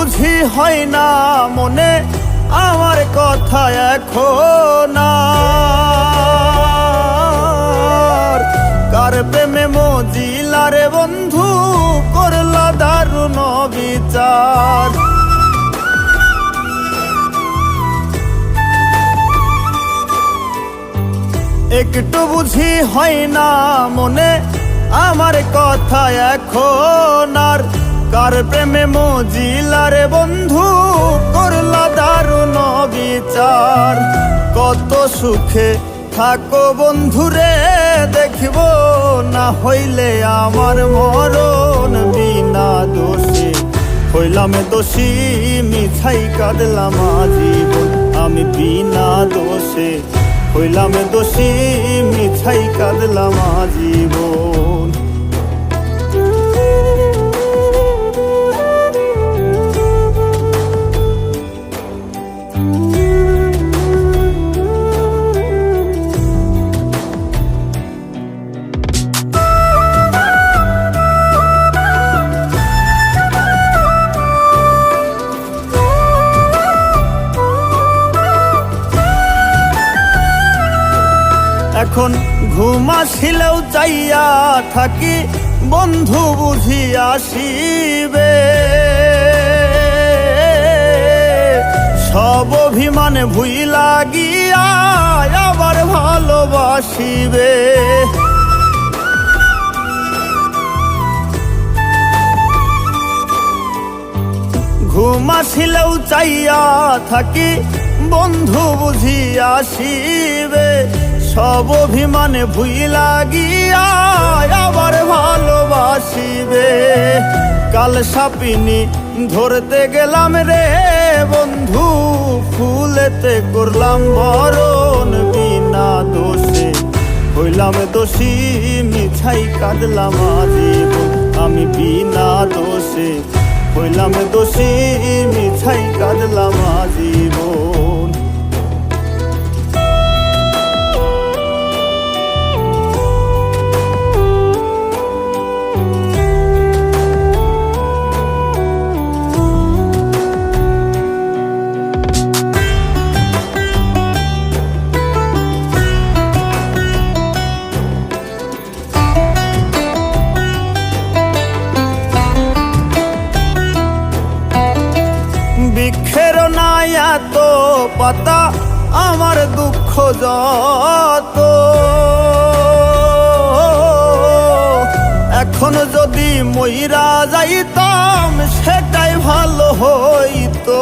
বুঝি হয় না মনে আমার কথা এখন আর। কার প্রেমে মজিলা রে বন্ধু করলা দারুণ বিচার। একটু বুঝি হয় না মনে আমার কথা এখন আর। কার প্রেমে মজিলা রে বন্ধু করলা দারুণ বিচার। কত সুখে থাকো বন্ধুরে দেখিব না হইলে আমার মরণ। বিনা দোষে হইলাম দোষী মিছাই কাঁদলাম আজীবন। আমি বিনা দোষে হইলাম দোষী মিছাই কাঁদলাম আজীবন। এখন ঘুম আসিলেও চাইয়া থাকি বন্ধু বুঝি আসিবে। সব অভিমানে ভুইলা গিয়া আবার ভালোবাসিবে। ঘুম আসিলেও চাইয়া থাকি বন্ধু বুঝি আসিবে। সব অভিমানে ভুইলা গিয়া আবার ভালোবাসিবে। কাল সাপিনি ধরতে গেলাম রে বন্ধু ফুলেতে করলাম বরণ। বিনা দোষে হইলাম দোষী মিছাই কাঁদলাম আজীবন। আমি বিনা দোষে হইলাম দোষী মিছাই কাঁদলাম আজীবন। বৃক্ষের নাই এত পাতা আমার দুঃখ যত। এখন যদি মইরা যাইতাম সেটাই ভালো হইতো।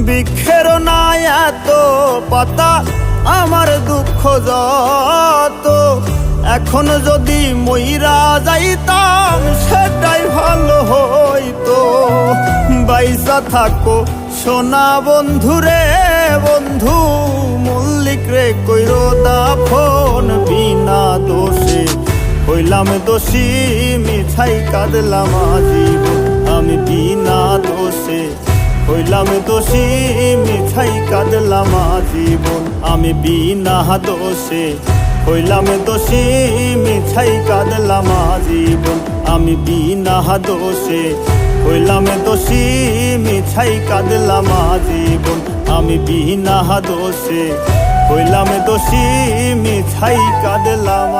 বৃক্ষের নাই এত পাতা আমার দুঃখ যত। এখন যদি মইরা যাইতাম সেটাই ভালো হইতো। বাইসা থাকো সোনা বন্ধুরে বন্ধু মল্লিক রে কইরো দাফন। বিনা দোষে হইলাম দোষী মিছাই কাঁদলাম আজীবন। আমি বিনা দোষে হইলাম দোষী মিছাই কাঁদলাম আজীবন। আমি বিনা দোষে হইলাম দোষী মিছাই কাঁদলাম আজীবন। আমি বিনা দোষে হইলাম দোষী মিছাই কাঁদলাম আজীবন। আমি বিনা দোষে হইলাম দোষী মিছাই কাঁদলাম।